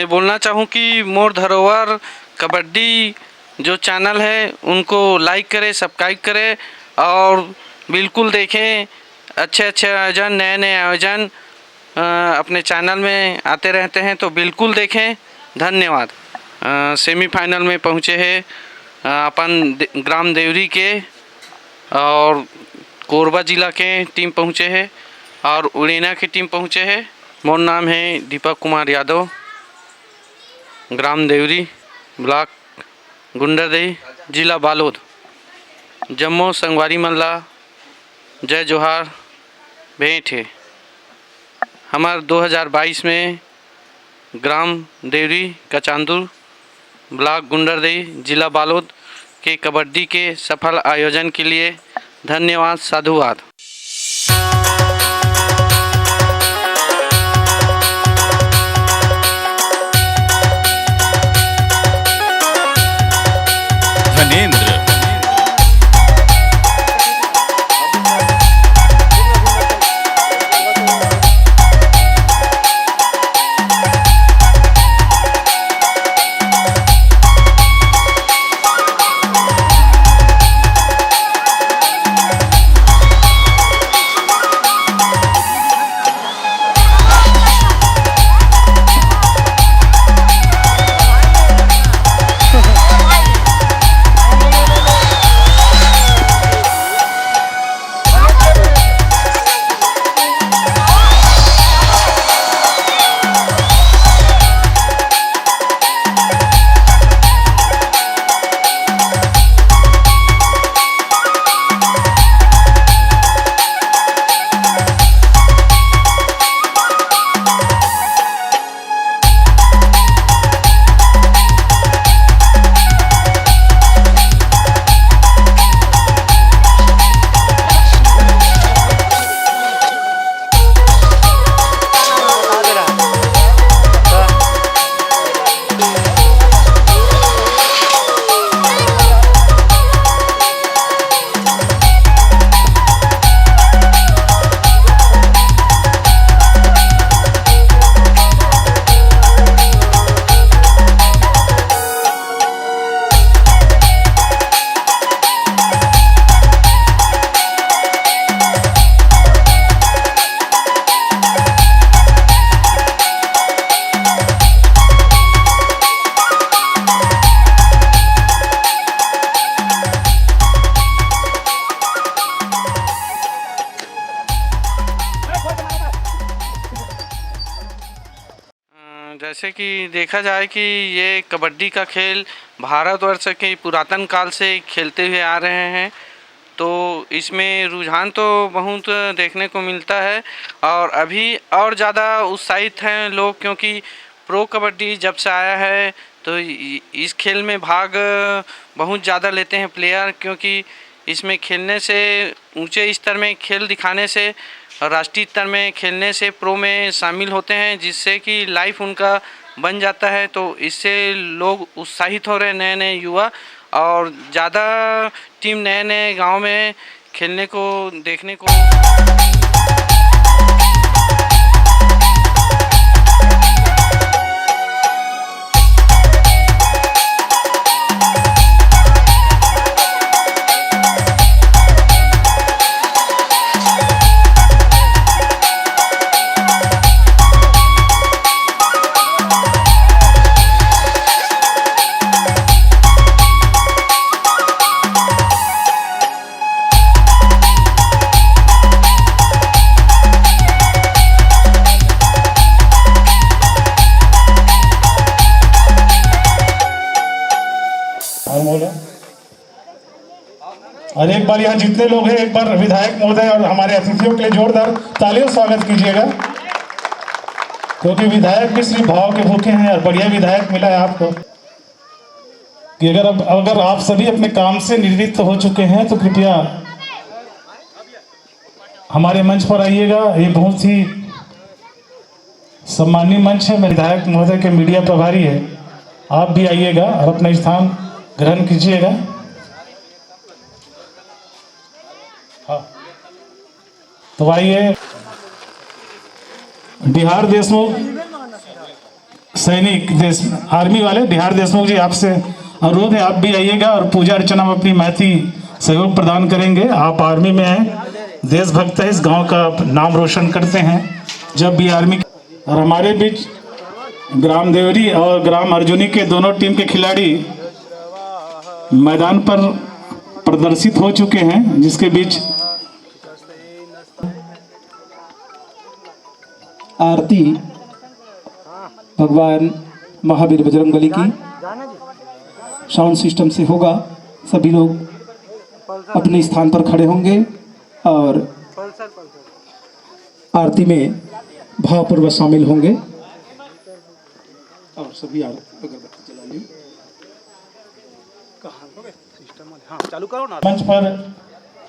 मैं बोलना चाहूँ कि मोर धरोहर कबड्डी जो चैनल है उनको लाइक करें, सब्सक्राइब करें और बिल्कुल देखें। अच्छे अच्छे आयोजन, नए नए आयोजन अपने चैनल में आते रहते हैं, तो बिल्कुल देखें। धन्यवाद। सेमीफाइनल में पहुँचे हैं अपन ग्राम देवरी के और कोरबा जिला के टीम पहुँचे हैं और उड़ीना की टीम पहुँचे हैं। मोर नाम है दीपक कुमार यादव, ग्राम देवरी, ब्लॉक गुंडरदेही, जिला बालोद। जम्मू संगवारी मल्ला, जय जोहार, भेंट है। हमार 2022 में ग्राम देवरी कचांदुर, ब्लॉक गुंडरदेही, जिला बालोद के कबड्डी के सफल आयोजन के लिए धन्यवाद, साधुवाद। धनेंद्र जैसे कि देखा जाए कि ये कबड्डी का खेल भारतवर्ष के पुरातन काल से खेलते हुए आ रहे हैं, तो इसमें रुझान तो बहुत देखने को मिलता है और अभी और ज़्यादा उत्साहित हैं लोग, क्योंकि प्रो कबड्डी जब से आया है तो इस खेल में भाग बहुत ज़्यादा लेते हैं प्लेयर, क्योंकि इसमें खेलने से, ऊंचे स्तर में खेल दिखाने से, राष्ट्रीय स्तर में खेलने से प्रो में शामिल होते हैं, जिससे कि लाइफ उनका बन जाता है। तो इससे लोग उत्साहित हो रहे हैं, नए नए युवा, और ज़्यादा टीम नए नए गांव में खेलने को देखने को। और एक बार यहाँ जितने लोग हैं, एक बार विधायक महोदय और हमारे अतिथियों के लिए जोरदार तालियों स्वागत कीजिएगा, क्योंकि विधायक भी सिर्फ भाव के भूखे हैं और बढ़िया विधायक मिला है आपको। कि अगर आप सभी अपने काम से निवृत्त हो चुके हैं तो कृपया हमारे मंच पर आइएगा। ये बहुत ही सम्मानीय मंच है। विधायक महोदय के मीडिया प्रभारी है, आप भी आइएगा और अपना स्थान ग्रहण कीजिएगा। हाँ, तो आइए बिहार देशमुख सैनिक देश आर्मी वाले बिहार देशमुख जी, आपसे अनुरोध है आप भी आइएगा और पूजा अर्चना में अपनी महती सहयोग प्रदान करेंगे। आप आर्मी में हैं, देशभक्त है, इस गांव का नाम रोशन करते हैं। जब भी आर्मी और हमारे बीच ग्राम देवरी और ग्राम अर्जुनी के दोनों टीम के खिलाड़ी मैदान पर प्रदर्शित हो चुके हैं, जिसके बीच आरती भगवान महावीर बजरंगबली की साउंड सिस्टम से होगा। सभी लोग अपने स्थान पर खड़े होंगे और आरती में भावपूर्वक शामिल होंगे और सभी अगरबत्ती जला लें। मंच पर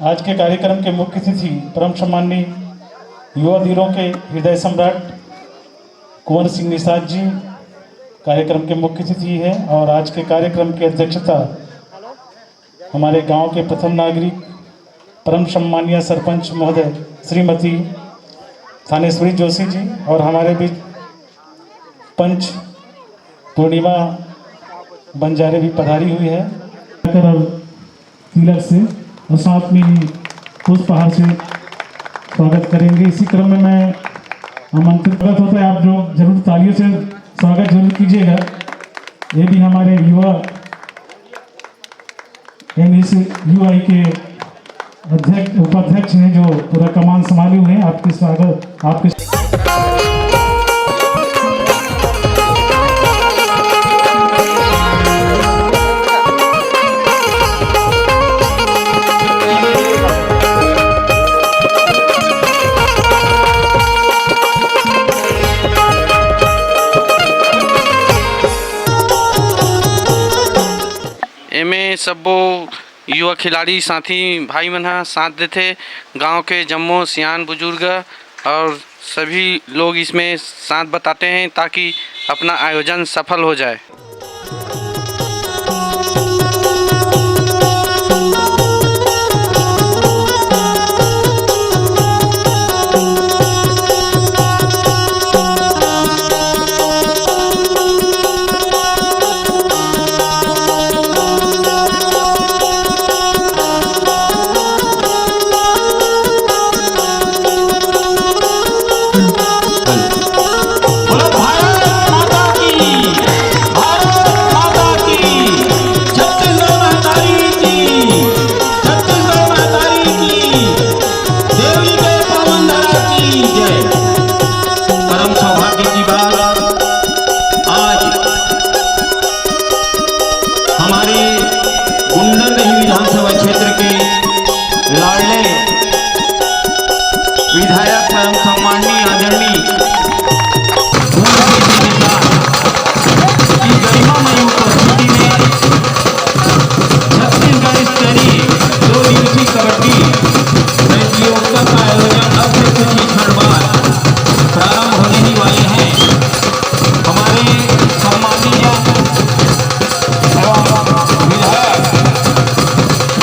आज के कार्यक्रम के मुख्य अतिथि परम सम्माननीय युवा वीरों के हृदय सम्राट कुंवर सिंह निषाद जी कार्यक्रम के मुख्य अतिथि हैं और आज के कार्यक्रम की अध्यक्षता हमारे गांव के प्रथम नागरिक परम सम्माननीय सरपंच महोदय श्रीमती थानेश्वरी जोशी जी और हमारे बीच पंच पूर्णिमा बंजारे भी पधारी हुई है। तिलक से और साथ में ही पुष्पहार से स्वागत करेंगे। इसी क्रम में मैं आमंत्रित होता है, आप जो जरूर तालियों से स्वागत जरूर कीजिएगा। ये भी हमारे युवा इस यूआई के अध्यक्ष उपाध्यक्ष हैं जो पूरा कमान संभाले हुए हैं। आपके स्वागत आपके एमे सबो युवा खिलाड़ी साथी भाई मन साथ देते, गांव के जम्मो सियान बुजुर्ग और सभी लोग इसमें साथ बताते हैं ताकि अपना आयोजन सफल हो जाए। विधायक परम सम्माननीय आदरणीय की गरिमामयी उपस्थिति में छत्तीसगढ़ स्तरीय 2 दिवसीय कबड्डी प्रतियोगिता का आयोजन अब से कुछ ही क्षण बाद प्रारंभ होने ही वाले हैं। हमारे सम्माननीय विधायक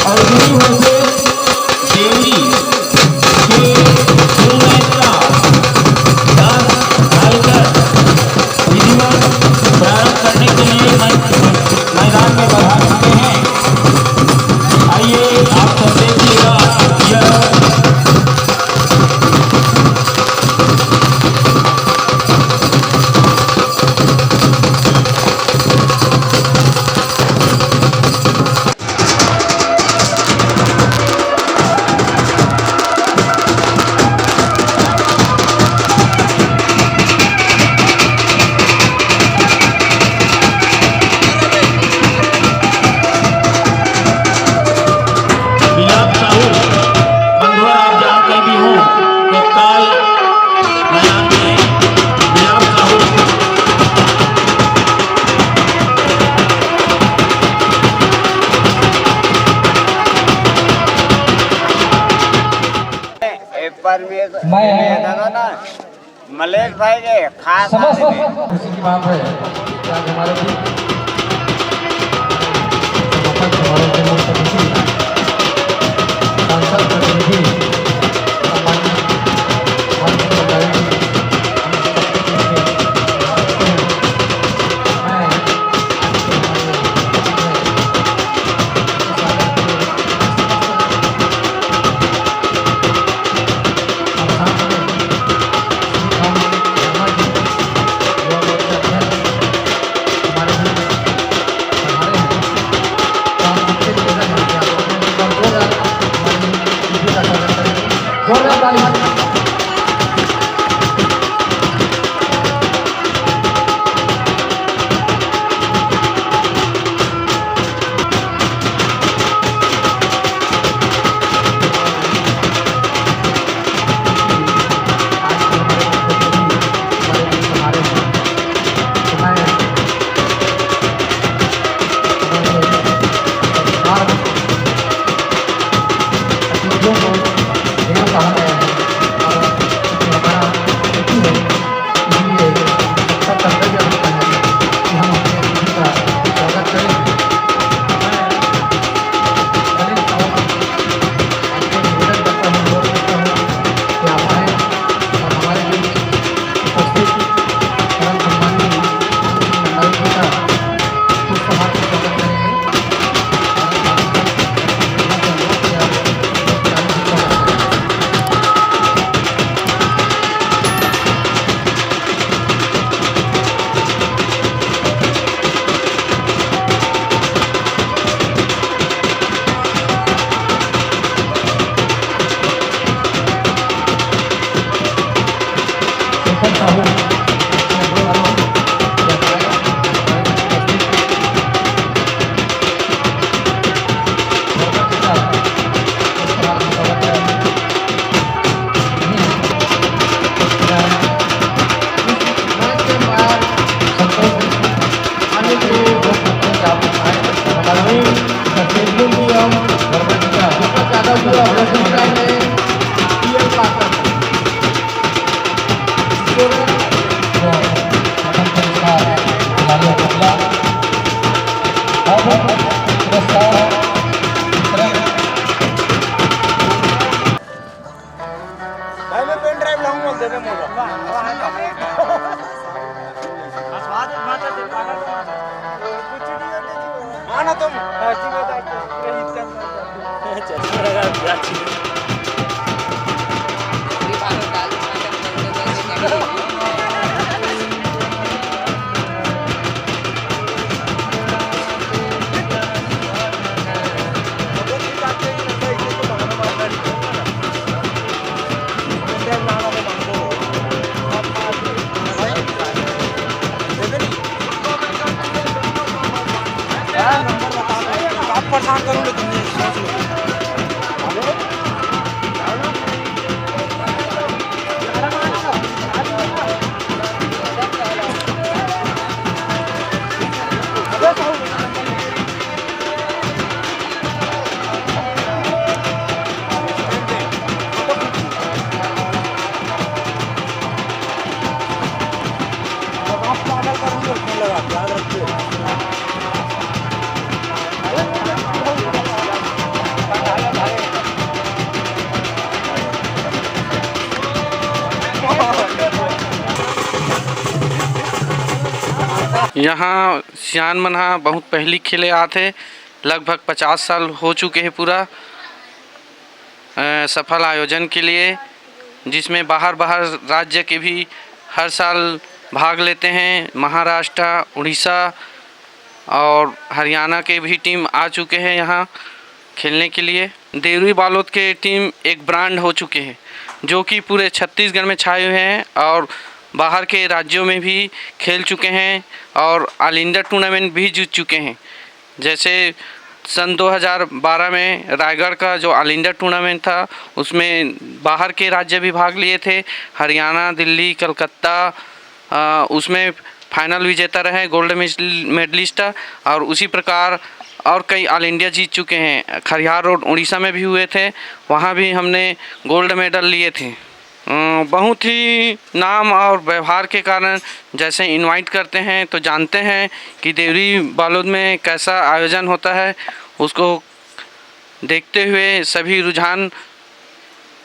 और देवरी प्रारंभ करने के लिए मैदान में बढ़ा चुके हैं। आइए आप सब देखिएगा मलेश भाई के खास खुशी की बात है कि आज हमारे बीच सांसद प्रतिनिधि जो प्रथम पुरस्कार लालिया कमला अब पुरस्कार भाई मैं पेन ड्राइव लाऊंगा दे दे मुझे आना तुम परेशान करूंगा तुमने सोच लो याद रखिए यहाँ सियान मन्हा बहुत पहली खेले आते, लगभग 50 साल हो चुके हैं पूरा सफल आयोजन के लिए, जिसमें बाहर राज्य के भी हर साल भाग लेते हैं। महाराष्ट्र, उड़ीसा और हरियाणा के भी टीम आ चुके हैं यहाँ खेलने के लिए। देवरी बालोद के टीम एक ब्रांड हो चुके हैं जो कि पूरे छत्तीसगढ़ में छाए हुए हैं और बाहर के राज्यों में भी खेल चुके हैं और ऑल इंडिया टूर्नामेंट भी जीत चुके हैं। जैसे सन 2012 में रायगढ़ का जो ऑल इंडिया टूर्नामेंट था उसमें बाहर के राज्य भी भाग लिए थे, हरियाणा, दिल्ली, कलकत्ता उसमें फाइनल विजेता रहे, गोल्ड मेडलिस्ट। और उसी प्रकार और कई ऑल इंडिया जीत चुके हैं। खरियार रोड उड़ीसा में भी हुए थे, वहाँ भी हमने गोल्ड मेडल लिए थे। बहुत ही नाम और व्यवहार के कारण जैसे इनवाइट करते हैं तो जानते हैं कि देवरी बालोद में कैसा आयोजन होता है, उसको देखते हुए सभी रुझान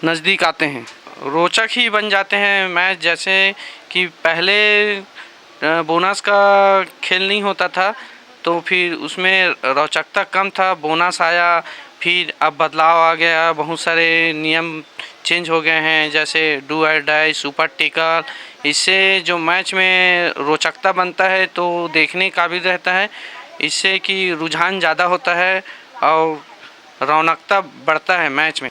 नज़दीक आते हैं। रोचक ही बन जाते हैं मैच। जैसे कि पहले बोनस का खेल नहीं होता था तो फिर उसमें रोचकता कम था, बोनस आया, फिर अब बदलाव आ गया, बहुत सारे नियम चेंज हो गए हैं, जैसे डू और डाई, सुपर टेकल। इससे जो मैच में रोचकता बनता है तो देखने काबिल रहता है, इससे कि रुझान ज़्यादा होता है और रौनकता बढ़ता है मैच में।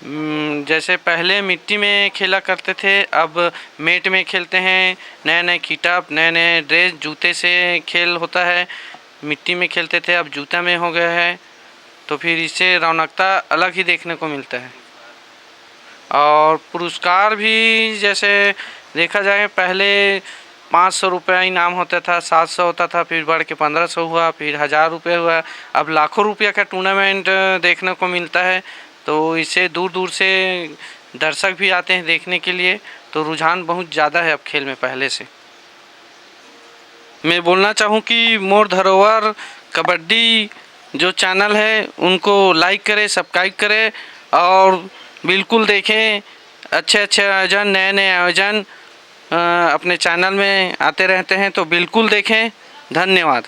जैसे पहले मिट्टी में खेला करते थे, अब मैट में खेलते हैं। नए नए किटअप, नए नए ड्रेस, जूते से खेल होता है। मिट्टी में खेलते थे, अब जूता में हो गया है, तो फिर इससे रौनकता अलग ही देखने को मिलता है। और पुरस्कार भी जैसे देखा जाए, पहले 500 रुपया इनाम होता था, 700 होता था, फिर बढ़ के 1500 हुआ, फिर 1000 रुपये हुआ, अब लाखों रुपया का टूर्नामेंट देखने को मिलता है। तो इससे दूर दूर से दर्शक भी आते हैं देखने के लिए, तो रुझान बहुत ज़्यादा है अब खेल में पहले से। मैं बोलना चाहूँ कि मोर धरोहर कबड्डी जो चैनल है उनको लाइक करें, सब्सक्राइब करें और बिल्कुल देखें। अच्छे अच्छे आयोजन, नए नए आयोजन अपने चैनल में आते रहते हैं, तो बिल्कुल देखें। धन्यवाद।